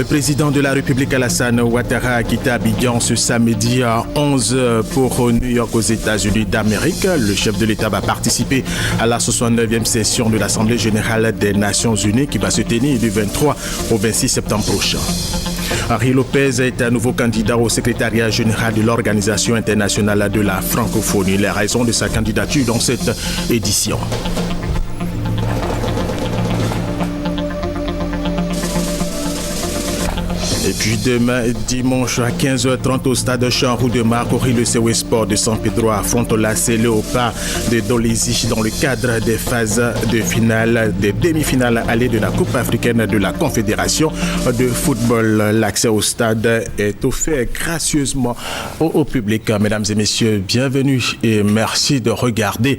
Le président de la République Alassane Ouattara a quitté Abidjan ce samedi à 11h pour New York aux États-Unis d'Amérique. Le chef de l'État va participer à la 69e session de l'Assemblée générale des Nations unies qui va se tenir du 23 au 26 septembre prochain. Henri Lopez est un nouveau candidat au secrétariat général de l'Organisation internationale de la francophonie. Les raisons de sa candidature dans cette édition. Et puis demain, dimanche à 15h30 au stade Champ-Roux-de-Marc, le CW Sport de San Pedro affronte la Léopard de Dolezi dans le cadre des phases de finale, des demi-finales allées de la Coupe africaine de la Confédération de football. L'accès au stade est offert gracieusement au public. Mesdames et messieurs, bienvenue et merci de regarder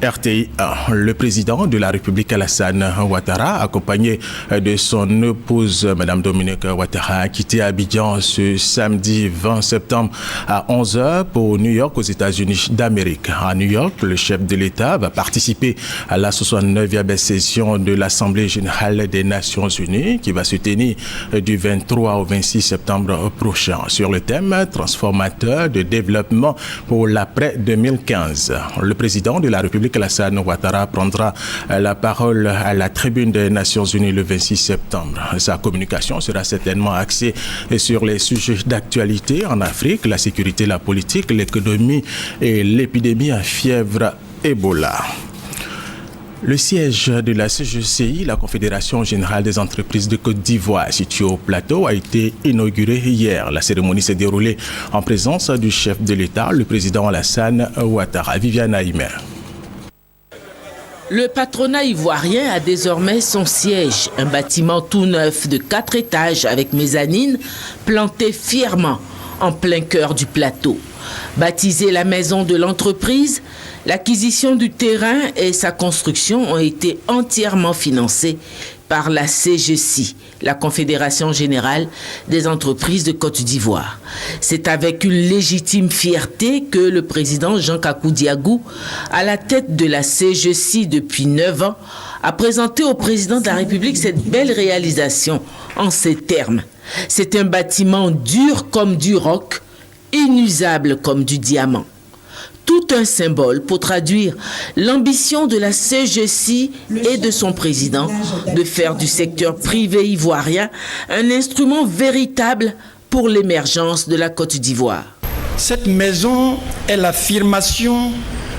RTI 1. Le président de la République Alassane Ouattara, accompagné de son épouse, Madame Dominique Ouattara, a quitté Abidjan ce samedi 20 septembre à 11h pour New York aux États-Unis d'Amérique. À New York, le chef de l'État va participer à la 69e session de l'Assemblée générale des Nations unies qui va se tenir du 23 au 26 septembre prochain sur le thème transformateur de développement pour l'après 2015. Le président de la République Alassane Ouattara prendra la parole à la tribune des Nations unies le 26 septembre. Sa communication sera certainement axée sur les sujets d'actualité en Afrique, la sécurité, la politique, l'économie et l'épidémie à fièvre Ebola. Le siège de la CGCI, la Confédération générale des entreprises de Côte d'Ivoire, située au plateau, a été inauguré hier. La cérémonie s'est déroulée en présence du chef de l'État, le président Alassane Ouattara. Viviane Aïmer. Le patronat ivoirien a désormais son siège, un bâtiment tout neuf de 4 étages avec mezzanine, planté fièrement en plein cœur du plateau. Baptisée la maison de l'entreprise, l'acquisition du terrain et sa construction ont été entièrement financées par la CGCI, la Confédération générale des entreprises de Côte d'Ivoire. C'est avec une légitime fierté que le président Jean Kakou Diagou, à la tête de la CGCI depuis 9 ans, a présenté au président de la République cette belle réalisation en ces termes. C'est un bâtiment dur comme du roc, inusable comme du diamant. Tout un symbole pour traduire l'ambition de la CGCI et de son président de faire du secteur privé ivoirien un instrument véritable pour l'émergence de la Côte d'Ivoire. Cette maison est l'affirmation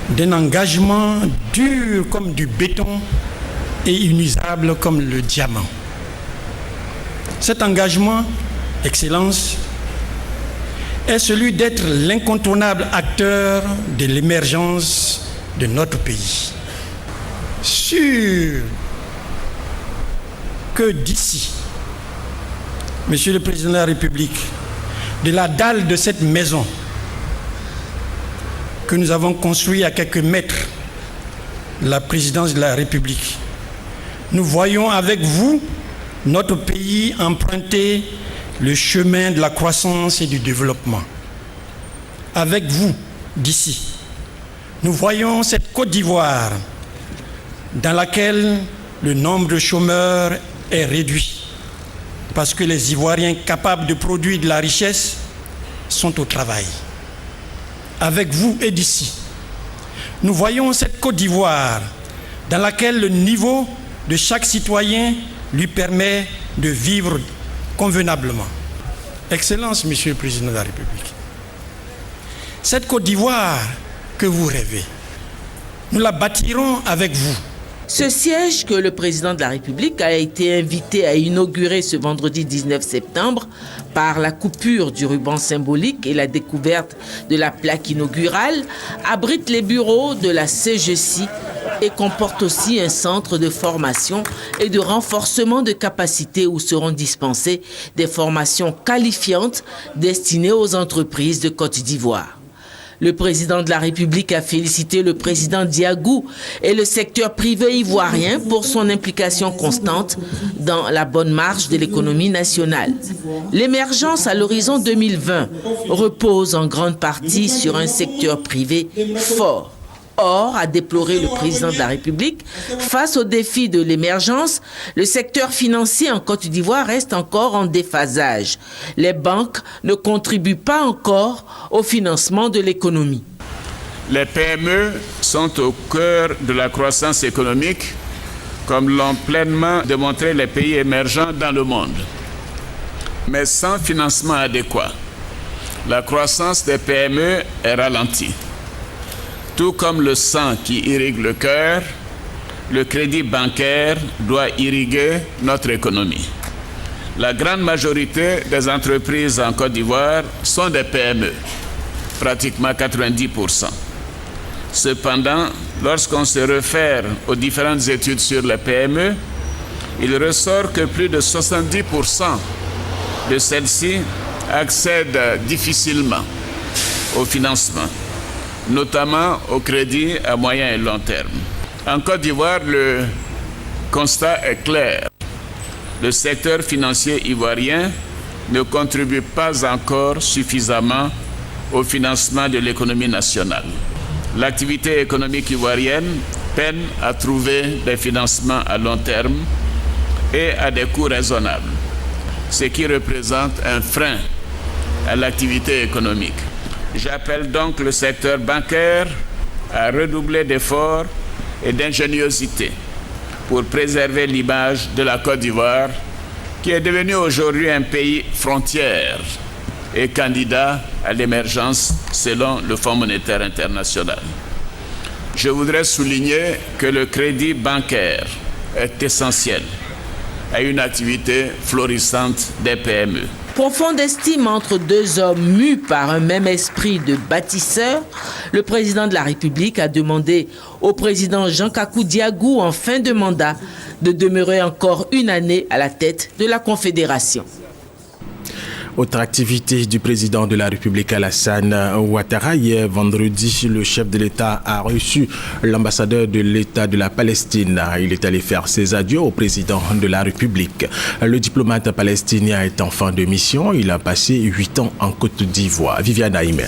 d'un engagement dur comme du béton et inusable comme le diamant. Cet engagement, Excellence, est celui d'être l'incontournable acteur de l'émergence de notre pays. Sûr que d'ici, Monsieur le Président de la République, de la dalle de cette maison que nous avons construite à quelques mètres de la présidence de la République, nous voyons avec vous notre pays emprunter le chemin de la croissance et du développement. Avec vous, d'ici, nous voyons cette Côte d'Ivoire dans laquelle le nombre de chômeurs est réduit parce que les Ivoiriens capables de produire de la richesse sont au travail. Avec vous et d'ici, nous voyons cette Côte d'Ivoire dans laquelle le niveau de chaque citoyen lui permet de vivre convenablement. Excellence, Monsieur le Président de la République, cette Côte d'Ivoire que vous rêvez, nous la bâtirons avec vous. Ce siège que le président de la République a été invité à inaugurer ce vendredi 19 septembre par la coupure du ruban symbolique et la découverte de la plaque inaugurale abrite les bureaux de la CGCI et comporte aussi un centre de formation et de renforcement de capacités où seront dispensées des formations qualifiantes destinées aux entreprises de Côte d'Ivoire. Le président de la République a félicité le président Diagou et le secteur privé ivoirien pour son implication constante dans la bonne marche de l'économie nationale. L'émergence à l'horizon 2020 repose en grande partie sur un secteur privé fort, Or, a déploré le président de la République, face aux défis de l'émergence, le secteur financier en Côte d'Ivoire reste encore en déphasage. Les banques ne contribuent pas encore au financement de l'économie. Les PME sont au cœur de la croissance économique, comme l'ont pleinement démontré les pays émergents dans le monde. Mais sans financement adéquat, la croissance des PME est ralentie. Tout comme le sang qui irrigue le cœur, le crédit bancaire doit irriguer notre économie. La grande majorité des entreprises en Côte d'Ivoire sont des PME, pratiquement 90%. Cependant, lorsqu'on se réfère aux différentes études sur les PME, il ressort que plus de 70% de celles-ci accèdent difficilement au financement, notamment au crédit à moyen et long terme. En Côte d'Ivoire, le constat est clair. Le secteur financier ivoirien ne contribue pas encore suffisamment au financement de l'économie nationale. L'activité économique ivoirienne peine à trouver des financements à long terme et à des coûts raisonnables, ce qui représente un frein à l'activité économique. J'appelle donc le secteur bancaire à redoubler d'efforts et d'ingéniosité pour préserver l'image de la Côte d'Ivoire, qui est devenue aujourd'hui un pays frontière et candidat à l'émergence selon le Fonds monétaire international. Je voudrais souligner que le crédit bancaire est essentiel à une activité florissante des PME. Profonde estime entre deux hommes mus par un même esprit de bâtisseur, le président de la République a demandé au président Jean Kakou Diagou en fin de mandat de demeurer encore une année à la tête de la Confédération. Autre activité du président de la République Alassane Ouattara. Hier vendredi, le chef de l'État a reçu l'ambassadeur de l'État de la Palestine. Il est allé faire ses adieux au président de la République. Le diplomate palestinien est en fin de mission. Il a passé 8 ans en Côte d'Ivoire. Viviane Aimer.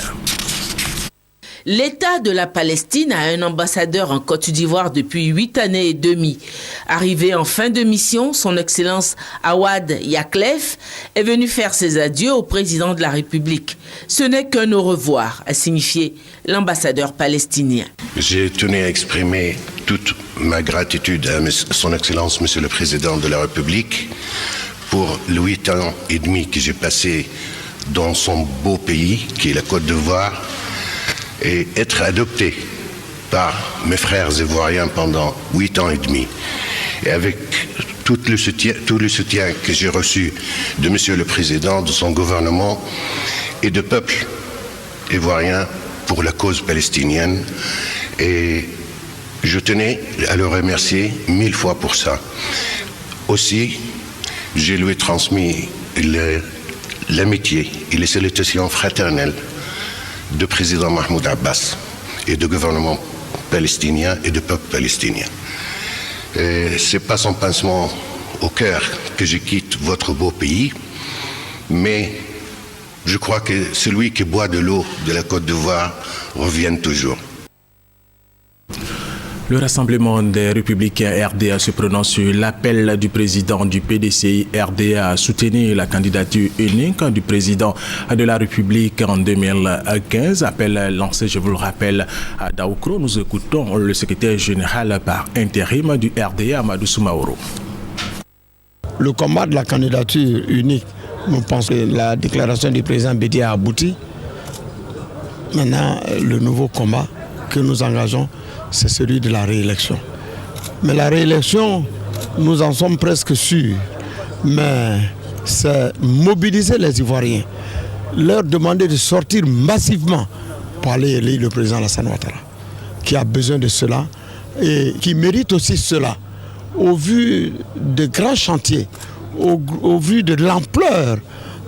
L'État de la Palestine a un ambassadeur en Côte d'Ivoire depuis 8 années et demie. Arrivé en fin de mission, son Excellence Awad Yaklef est venu faire ses adieux au président de la République. Ce n'est qu'un au revoir, a signifié l'ambassadeur palestinien. J'ai tenu à exprimer toute ma gratitude à son Excellence, Monsieur le Président de la République, pour les 8 ans et demi que j'ai passé dans son beau pays, qui est la Côte d'Ivoire, et être adopté par mes frères ivoiriens pendant 8 ans et demi. Et avec tout le soutien que j'ai reçu de Monsieur le Président, de son gouvernement et de peuple ivoirien pour la cause palestinienne. Et je tenais à le remercier 1000 fois pour ça. Aussi, je lui ai transmis l'amitié et les salutations fraternelles de président Mahmoud Abbas et de gouvernement palestinien et de peuple palestinien. Ce n'est pas sans pincement au cœur que je quitte votre beau pays, mais je crois que celui qui boit de l'eau de la Côte d'Ivoire revient toujours. Le Rassemblement des Républicains RDA se prononce sur l'appel du président du PDCI RDA à soutenir la candidature unique du président de la République en 2015. Appel lancé, je vous le rappelle, à Daoukro. Nous écoutons le secrétaire général par intérim du RDA, Amadou Soumaoro. Le combat de la candidature unique, je pense que la déclaration du président Bédi a abouti. Maintenant, le nouveau combat que nous engageons, c'est celui de la réélection. Mais la réélection, nous en sommes presque sûrs. Mais c'est mobiliser les Ivoiriens, leur demander de sortir massivement pour aller élire le président Alassane Ouattara, qui a besoin de cela et qui mérite aussi cela, au vu de grands chantiers, au vu de l'ampleur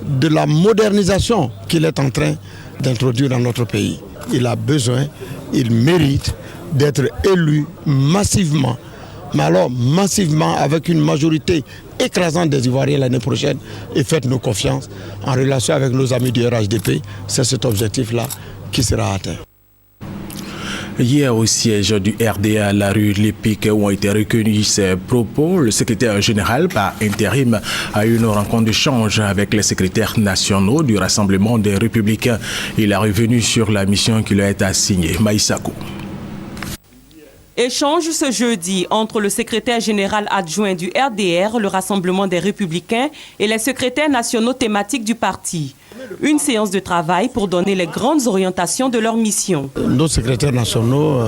de la modernisation qu'il est en train d'introduire dans notre pays. Il a besoin, il mérite d'être élu massivement, mais alors massivement avec une majorité écrasante des Ivoiriens l'année prochaine, et faites-nous confiance en relation avec nos amis du RHDP, c'est cet objectif-là qui sera atteint. Hier, au siège du RDA à la rue Lépic, où ont été recueillis ses propos, le secrétaire général par intérim a eu une rencontre d'échange avec les secrétaires nationaux du Rassemblement des Républicains. Il est revenu sur la mission qui lui a été assignée. Maïsakou. Échange ce jeudi entre le secrétaire général adjoint du RDR, le Rassemblement des Républicains, et les secrétaires nationaux thématiques du parti. Une séance de travail pour donner les grandes orientations de leur mission. Nos secrétaires nationaux,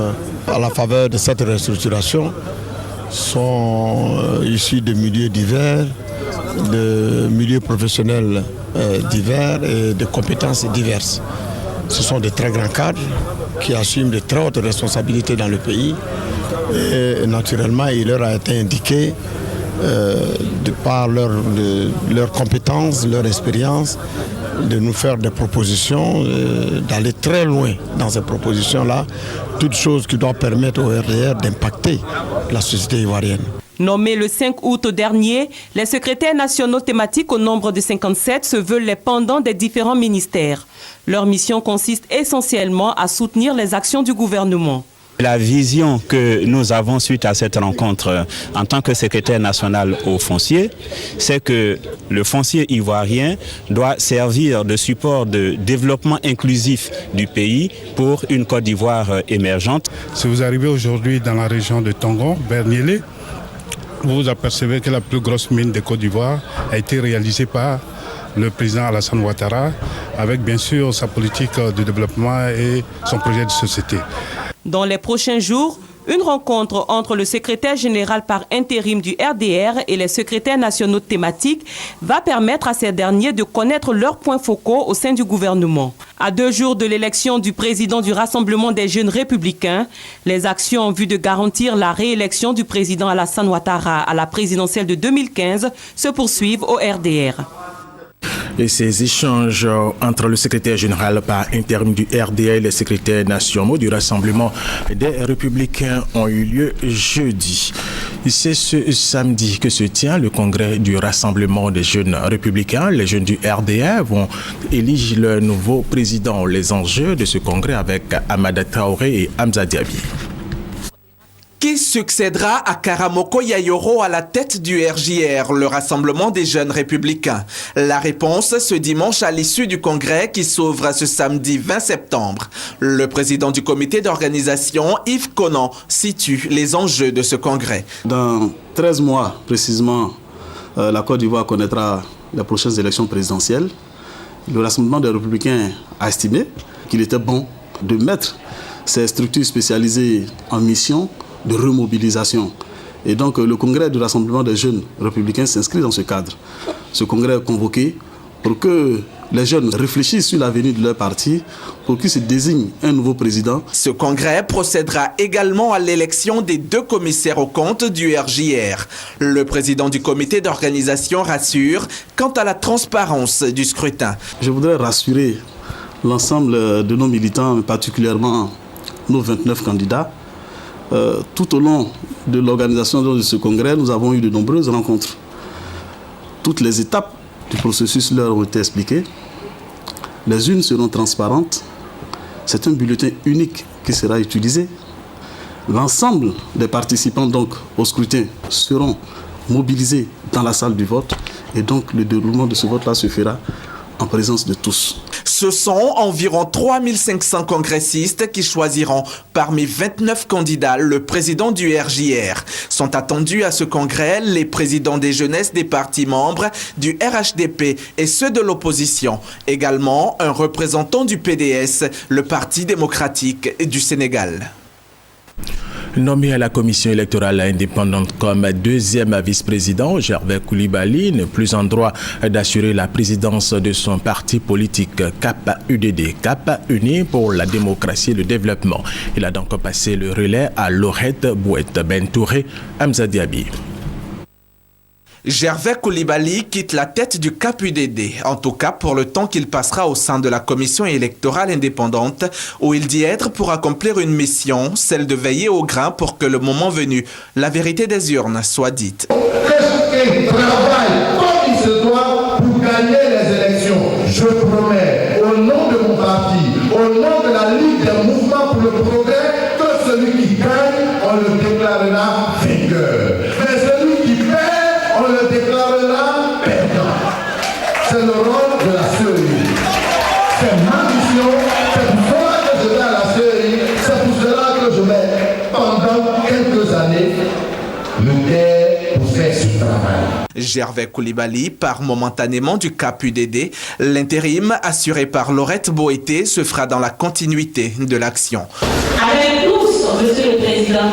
à la faveur de cette restructuration, sont issus de milieux divers, de milieux professionnels divers et de compétences diverses. Ce sont de très grands cadres qui assument de très hautes responsabilités dans le pays. Et naturellement, il leur a été indiqué, de par leurs compétences, leur expérience, de nous faire des propositions, d'aller très loin dans ces propositions-là, toutes choses qui doivent permettre au RDR d'impacter la société ivoirienne. Nommés le 5 août dernier, les secrétaires nationaux thématiques au nombre de 57 se veulent les pendants des différents ministères. Leur mission consiste essentiellement à soutenir les actions du gouvernement. La vision que nous avons suite à cette rencontre en tant que secrétaire national au foncier, c'est que le foncier ivoirien doit servir de support de développement inclusif du pays pour une Côte d'Ivoire émergente. Si vous arrivez aujourd'hui dans la région de Tongon, Berniélé, vous apercevez que la plus grosse mine de Côte d'Ivoire a été réalisée par le président Alassane Ouattara, avec bien sûr sa politique de développement et son projet de société. Dans les prochains jours, une rencontre entre le secrétaire général par intérim du RDR et les secrétaires nationaux thématiques va permettre à ces derniers de connaître leurs points focaux au sein du gouvernement. À 2 jours de l'élection du président du Rassemblement des jeunes républicains, les actions en vue de garantir la réélection du président Alassane Ouattara à la présidentielle de 2015 se poursuivent au RDR. Et ces échanges entre le secrétaire général par intérim du RDA et les secrétaires nationaux du Rassemblement des Républicains ont eu lieu jeudi. C'est ce samedi que se tient le congrès du Rassemblement des jeunes républicains. Les jeunes du RDA vont élire leur nouveau président. Les enjeux de ce congrès avec Amada Traoré et Hamza Diaby. Qui succédera à Karamoko Yayoro à la tête du RJR, le Rassemblement des jeunes républicains? La réponse ce dimanche à l'issue du congrès qui s'ouvre ce samedi 20 septembre. Le président du comité d'organisation, Yves Conan, situe les enjeux de ce congrès. Dans 13 mois précisément, la Côte d'Ivoire connaîtra les prochaines élections présidentielles. Le Rassemblement des républicains a estimé qu'il était bon de mettre ces structures spécialisées en mission de remobilisation. Et donc le congrès du Rassemblement des jeunes républicains s'inscrit dans ce cadre. Ce congrès est convoqué pour que les jeunes réfléchissent sur l'avenir de leur parti, pour qu'ils se désignent un nouveau président. Ce congrès procédera également à l'élection des 2 commissaires aux comptes du RJR. Le président du comité d'organisation rassure quant à la transparence du scrutin. Je voudrais rassurer l'ensemble de nos militants, particulièrement nos 29 candidats. Tout au long de l'organisation de ce congrès, nous avons eu de nombreuses rencontres. Toutes les étapes du processus leur ont été expliquées. Les unes seront transparentes. C'est un bulletin unique qui sera utilisé. L'ensemble des participants donc au scrutin seront mobilisés dans la salle du vote. Et donc le déroulement de ce vote-là se fera en présence de tous. Ce sont environ 3500 congressistes qui choisiront parmi 29 candidats le président du RJR. Sont attendus à ce congrès les présidents des jeunesses des partis membres du RHDP et ceux de l'opposition. Également un représentant du PDS, le Parti démocratique du Sénégal. Nommé à la commission électorale indépendante comme 2e vice-président, Gervais Koulibaly n'est plus en droit d'assurer la présidence de son parti politique CAP-UDD, CAP Uni pour la démocratie et le développement. Il a donc passé le relais à Laurette Bouette Bentouré, Hamza Diaby. Gervais Koulibaly quitte la tête du CAP-UDD, en tout cas pour le temps qu'il passera au sein de la commission électorale indépendante, où il dit être pour accomplir une mission, celle de veiller au grain pour que le moment venu, la vérité des urnes soit dite. Restez, travaille comme il se doit pour gagner les élections. Je promets, au nom de mon parti, au nom de la Ligue des mouvements pour le progrès, que Gervais Koulibaly part momentanément du CAP-UDD. L'intérim assuré par Laurette Boété se fera dans la continuité de l'action. Avec tous, Monsieur le Président,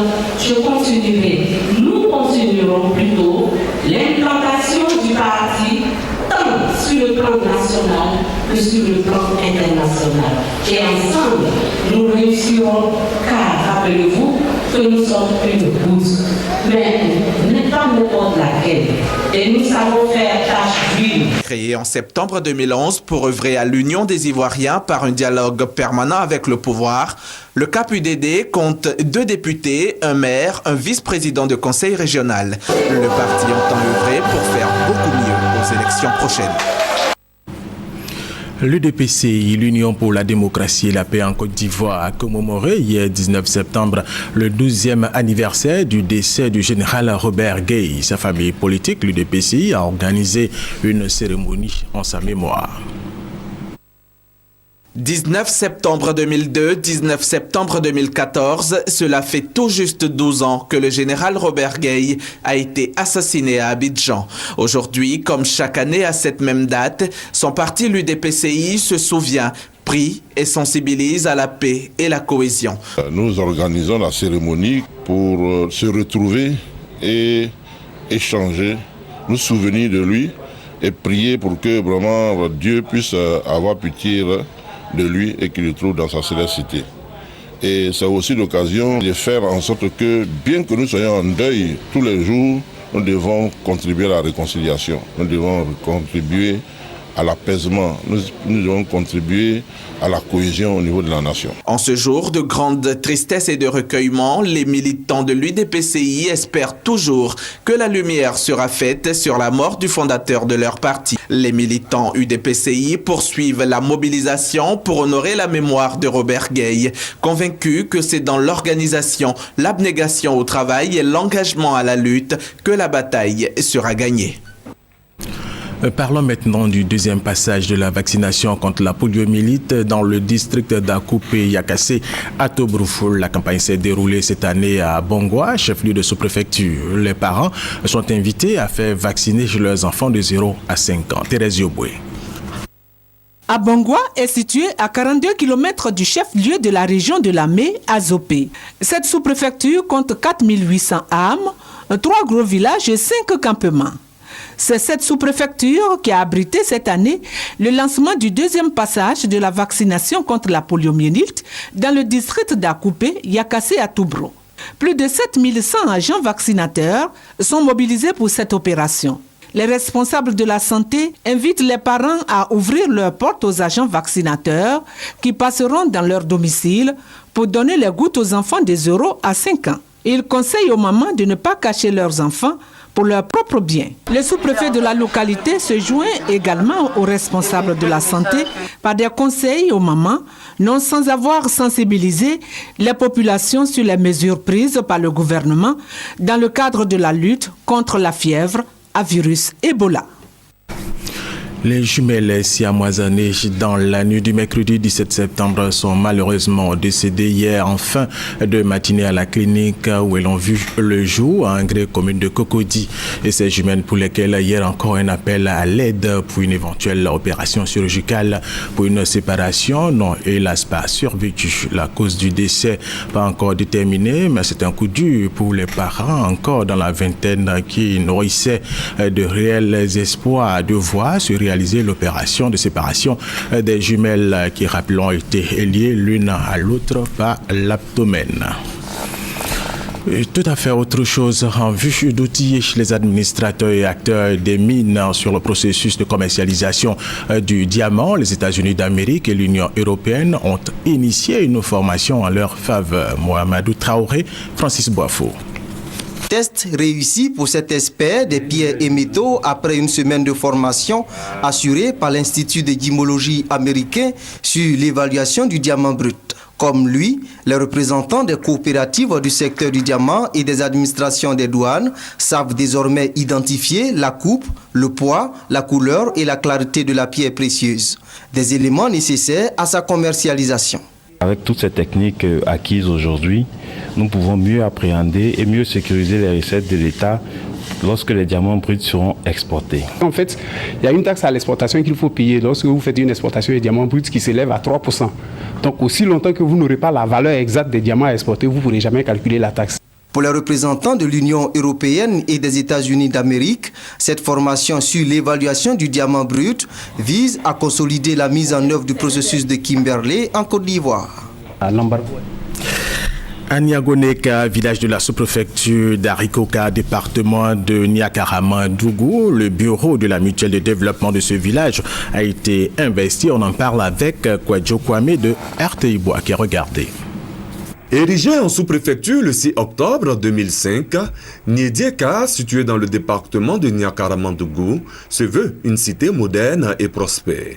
nous continuerons plutôt l'implantation du parti tant sur le plan national que sur le plan international. Et ensemble, nous réussirons, car rappelez-vous que nous sommes une bouse, mais pas n'importe laquelle. Et nous savons faire tâche d'huile. Créé en septembre 2011 pour œuvrer à l'union des Ivoiriens par un dialogue permanent avec le pouvoir, le CAP-UDD compte 2 députés, un maire, un vice-président de conseil régional. Le parti entend œuvrer pour faire beaucoup mieux aux élections prochaines. L'UDPCI, l'Union pour la démocratie et la paix en Côte d'Ivoire, a commémoré hier 19 septembre le 12e anniversaire du décès du général Robert Gueye. Sa famille politique, l'UDPCI, a organisé une cérémonie en sa mémoire. 19 septembre 2002, 19 septembre 2014, cela fait tout juste 12 ans que le général Robert Gueye a été assassiné à Abidjan. Aujourd'hui, comme chaque année à cette même date, son parti l'UDPCI se souvient, prie et sensibilise à la paix et la cohésion. Nous organisons la cérémonie pour se retrouver et échanger, nous souvenir de lui et prier pour que vraiment Dieu puisse avoir pitié de lui et qu'il le trouve dans sa céleste cité. Et c'est aussi l'occasion de faire en sorte que, bien que nous soyons en deuil tous les jours, nous devons contribuer à la réconciliation, nous devons contribuer à l'apaisement, nous devons contribuer à la cohésion au niveau de la nation. En ce jour de grande tristesse et de recueillement, les militants de l'UDPCI espèrent toujours que la lumière sera faite sur la mort du fondateur de leur parti. Les militants UDPCI poursuivent la mobilisation pour honorer la mémoire de Robert Gueye, convaincus que c'est dans l'organisation, l'abnégation au travail et l'engagement à la lutte que la bataille sera gagnée. Parlons maintenant du deuxième passage de la vaccination contre la poliomyélite dans le district d'Akoupé-Yakassé à Tobroufou. La campagne s'est déroulée cette année à Bongwa, chef-lieu de sous-préfecture. Les parents sont invités à faire vacciner leurs enfants de 0 à 5 ans. Thérèse Yoboué. Abongwa est situé à 42 km du chef-lieu de la région de Lamé, à Zopé. Cette sous-préfecture compte 4800 âmes, 3 gros villages et 5 campements. C'est cette sous-préfecture qui a abrité cette année le lancement du deuxième passage de la vaccination contre la poliomyélite dans le district d'Akoupé, Yakassé à Toubro. Plus de 7100 agents vaccinateurs sont mobilisés pour cette opération. Les responsables de la santé invitent les parents à ouvrir leurs portes aux agents vaccinateurs qui passeront dans leur domicile pour donner les gouttes aux enfants de 0 à 5 ans. Ils conseillent aux mamans de ne pas cacher leurs enfants pour leur propre bien. Le sous-préfet de la localité se joint également aux responsables de la santé par des conseils aux mamans, non sans avoir sensibilisé les populations sur les mesures prises par le gouvernement dans le cadre de la lutte contre la fièvre à virus Ebola. Les jumelles siamoisanées dans la nuit du mercredi 17 septembre sont malheureusement décédées hier en fin de matinée à la clinique où elles ont vu le jour à Ingré, commune de Cocody. Et ces jumelles pour lesquelles hier encore un appel à l'aide pour une éventuelle opération chirurgicale pour une séparation n'ont hélas pas survécu. La cause du décès pas encore déterminée, mais c'est un coup dur pour les parents encore dans la vingtaine qui nourrissaient de réels espoirs de voir se réaliser l'opération de séparation des jumelles qui, rappelons, étaient liées l'une à l'autre par l'abdomen. Tout à fait autre chose en vue d'outiller les administrateurs et acteurs des mines sur le processus de commercialisation du diamant. Les États-Unis d'Amérique et l'Union européenne ont initié une formation en leur faveur. Mohamedou Traoré, Francis Boifo. Test réussi pour cet expert des pierres et métaux après une semaine de formation assurée par l'Institut de gymnologie américain sur l'évaluation du diamant brut. Comme lui, les représentants des coopératives du secteur du diamant et des administrations des douanes savent désormais identifier la coupe, le poids, la couleur et la clarté de la pierre précieuse, des éléments nécessaires à sa commercialisation. Avec toutes ces techniques acquises aujourd'hui, nous pouvons mieux appréhender et mieux sécuriser les recettes de l'État lorsque les diamants bruts seront exportés. En fait, il y a une taxe à l'exportation qu'il faut payer lorsque vous faites une exportation de diamants bruts qui s'élève à 3%. Donc aussi longtemps que vous n'aurez pas la valeur exacte des diamants exportés, vous ne pourrez jamais calculer la taxe. Pour les représentants de l'Union européenne et des États-Unis d'Amérique, cette formation sur l'évaluation du diamant brut vise à consolider la mise en œuvre du processus de Kimberley en Côte d'Ivoire. À Niagoneka, village de la sous-préfecture d'Arikoka, département de Niakarama-Dougou, le bureau de la mutuelle de développement de ce village a été investi. On en parle avec Kwadjo Kwame de RTI Boaké. Regardez. Érigé en sous-préfecture le 6 octobre 2005, Niedieka, situé dans le département de Niakarama-Dougou, se veut une cité moderne et prospère.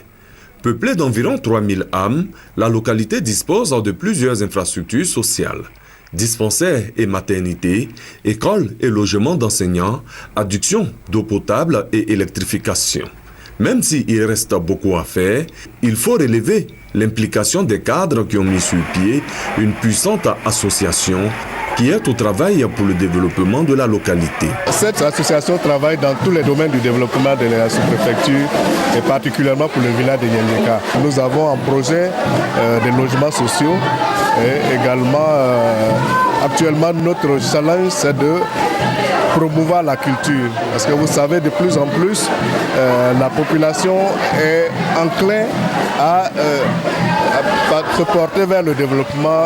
Peuplée d'environ 3000 âmes, la localité dispose de plusieurs infrastructures sociales. Dispensaires et maternités, écoles et logements d'enseignants, adduction d'eau potable et électrification. Même s'il reste beaucoup à faire, il faut relever l'implication des cadres qui ont mis sur pied une puissante association qui est au travail pour le développement de la localité. Cette association travaille dans tous les domaines du développement de la sous-préfecture et particulièrement pour le village de Niedieka. Nous avons en projet des logements sociaux et également actuellement notre challenge c'est de promouvoir la culture parce que vous savez de plus en plus la population est enclin à se porter vers le développement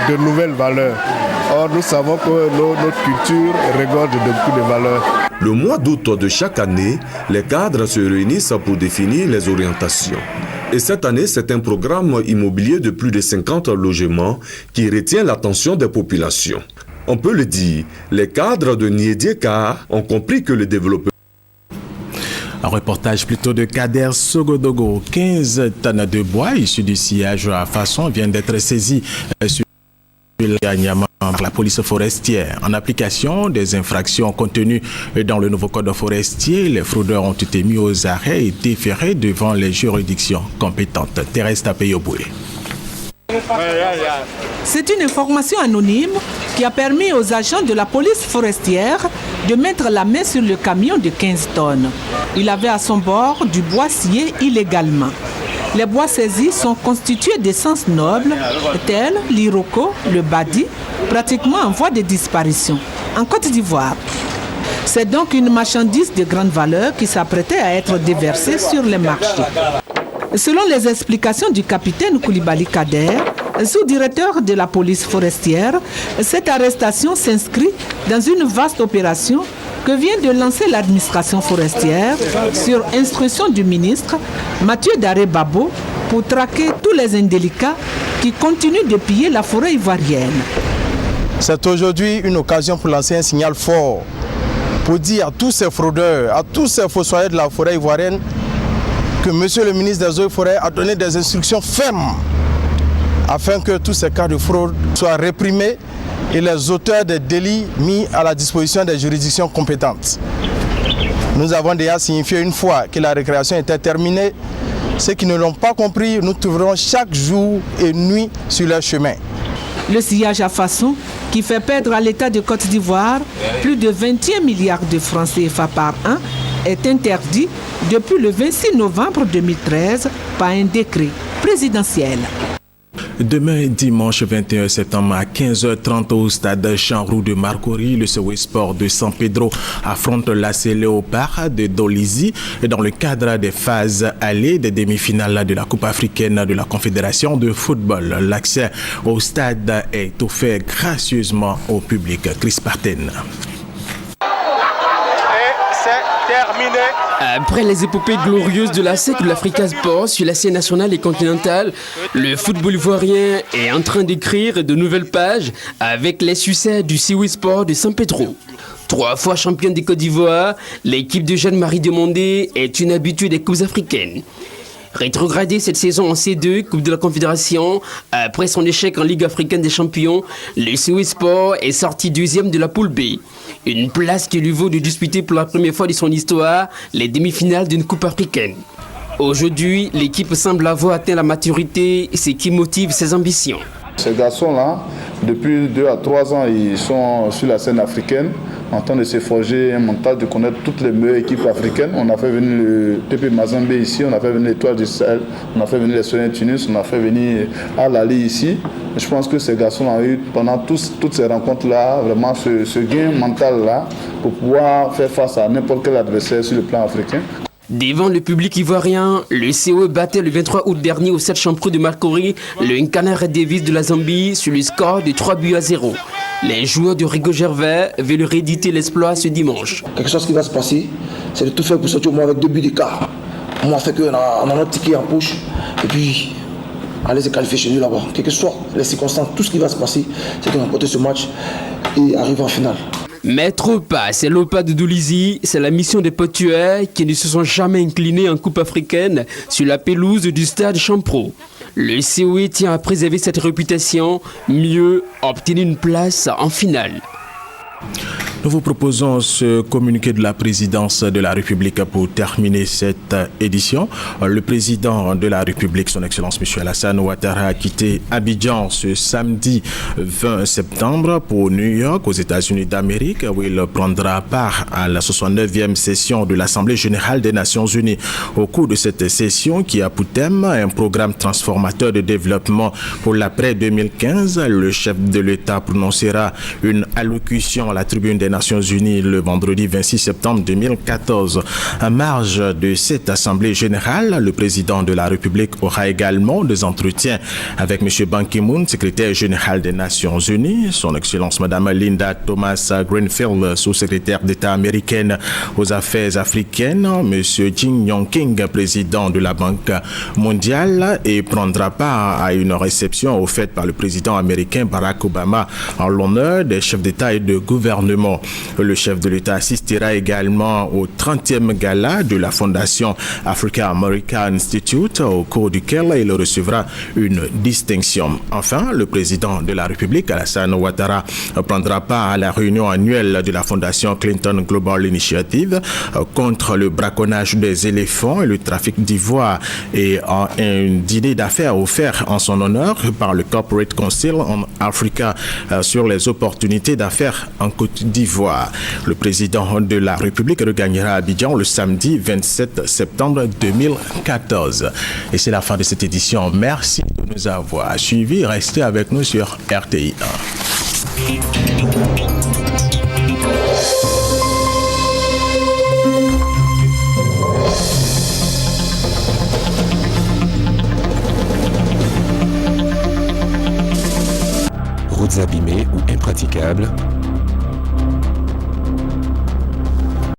de nouvelles valeurs. Or, nous savons que notre culture regorge de beaucoup de valeurs. Le mois d'août de chaque année, les cadres se réunissent pour définir les orientations. Et cette année, c'est un programme immobilier de plus de 50 logements qui retient l'attention des populations. On peut le dire, les cadres de Niedieka ont compris que le développement... Un reportage plutôt de Kader Sogodogo. 15 tonnes de bois issus du sillage à façon viennent d'être saisis sur la police forestière. En application des infractions contenues dans le nouveau code forestier, les fraudeurs ont été mis aux arrêts et déférés devant les juridictions compétentes. Thérèse Tapeyoboué. C'est une information anonyme qui a permis aux agents de la police forestière de mettre la main sur le camion de 15 tonnes. Il avait à son bord du bois scié illégalement. Les bois saisis sont constitués d'essences nobles telles l'iroko, le badi, pratiquement en voie de disparition en Côte d'Ivoire. C'est donc une marchandise de grande valeur qui s'apprêtait à être déversée sur les marchés. Selon les explications du capitaine Koulibaly Kader, sous-directeur de la police forestière, cette arrestation s'inscrit dans une vaste opération que vient de lancer l'administration forestière sur instruction du ministre Mathieu Daré Babo pour traquer tous les indélicats qui continuent de piller la forêt ivoirienne. C'est aujourd'hui une occasion pour lancer un signal fort pour dire à tous ces fraudeurs, à tous ces fossoyeurs de la forêt ivoirienne que Monsieur le ministre des Eaux et Forêts a donné des instructions fermes afin que tous ces cas de fraude soient réprimés et les auteurs des délits mis à la disposition des juridictions compétentes. Nous avons déjà signifié une fois que la récréation était terminée. Ceux qui ne l'ont pas compris, nous trouverons chaque jour et nuit sur leur chemin. Le sillage à façon, qui fait perdre à l'État de Côte d'Ivoire plus de 21 milliards de francs CFA par an, est interdit depuis le 26 novembre 2013 par un décret présidentiel. Demain, dimanche 21 septembre à 15h30 au stade Champ-Roux de Marcory, le Sewe Sport de San Pedro affronte l'AS Léopard de Dolisie dans le cadre des phases allées des demi-finales de la Coupe africaine de la Confédération de football. L'accès au stade est offert gracieusement au public. Chris Parten. Terminé. Après les épopées glorieuses de la SEC de l'Africa Sport sur la scène nationale et continentale, le football ivoirien est en train d'écrire de nouvelles pages avec les succès du Sewe Sport de San Pedro. 3 fois championne des Côte d'Ivoire, l'équipe de Jeanne-Marie Demondé est une habituée des Coupes africaines. Rétrogradée cette saison en C2, Coupe de la Confédération, après son échec en Ligue africaine des champions, le Sewe Sport est sorti 2e de la poule B. Une place qui lui vaut de disputer pour la première fois de son histoire les demi-finales d'une Coupe africaine. Aujourd'hui, l'équipe semble avoir atteint la maturité, ce qui motive ses ambitions. Ces garçons-là, depuis 2 à 3 ans, ils sont sur la scène africaine, en train de se forger un mental, de connaître toutes les meilleures équipes africaines. On a fait venir le TP Mazembe ici, on a fait venir l'Étoile du Sahel, on a fait venir les Soleil Tunis, on a fait venir Al-Ali ici. Je pense que ces garçons ont eu, pendant toutes ces rencontres-là, vraiment ce gain mental-là pour pouvoir faire face à n'importe quel adversaire sur le plan africain. Devant le public ivoirien, le COE battait le 23 août dernier au 7 Champrou de Marcory le Nkana Red Devils de la Zambie sur le score de 3-0. Les joueurs de Rigo Gervais veulent rééditer l'exploit ce dimanche. Quelque chose qui va se passer, c'est de tout faire pour sortir au moins avec 2 buts d'écart. On a fait qu'on a notre ticket en poche et puis aller se qualifier chez nous là-bas. Quelles que soient les circonstances, tout ce qui va se passer, c'est qu'on va remporter ce match et arriver en finale. Mettre pas, c'est l'OPA de Dolizy, c'est la mission des Portuaires qui ne se sont jamais inclinés en Coupe africaine sur la pelouse du stade Champrou. Le COE tient à préserver cette réputation, mieux obtenir une place en finale. Nous vous proposons ce communiqué de la présidence de la République pour terminer cette édition. Le président de la République, son Excellence M. Alassane Ouattara, a quitté Abidjan ce samedi 20 septembre pour New York, aux États-Unis d'Amérique, où il prendra part à la 69e session de l'Assemblée générale des Nations unies. Au cours de cette session, qui a pour thème un programme transformateur de développement pour l'après 2015, le chef de l'État prononcera une allocution à la tribune des Nations Unies le vendredi 26 septembre 2014. À marge de cette Assemblée générale, le président de la République aura également des entretiens avec M. Ban Ki-moon, secrétaire général des Nations Unies, son Excellence Mme Linda Thomas-Greenfield, sous-secrétaire d'État américaine aux affaires africaines, M. Jin Yong-king, président de la Banque mondiale, et prendra part à une réception offerte par le président américain Barack Obama en l'honneur des chefs d'État et de gouvernement. Le chef de l'État assistera également au 30e gala de la Fondation Africa America Institute, au cours duquel il recevra une distinction. Enfin, le président de la République, Alassane Ouattara, prendra part à la réunion annuelle de la Fondation Clinton Global Initiative contre le braconnage des éléphants et le trafic d'ivoire, et un dîner d'affaires offert en son honneur par le Corporate Council on Africa sur les opportunités d'affaires en Côte d'Ivoire. Le président de la République regagnera Abidjan le samedi 27 septembre 2014. Et c'est la fin de cette édition. Merci de nous avoir suivis. Restez avec nous sur RTI 1. Routes abîmées ou impraticables,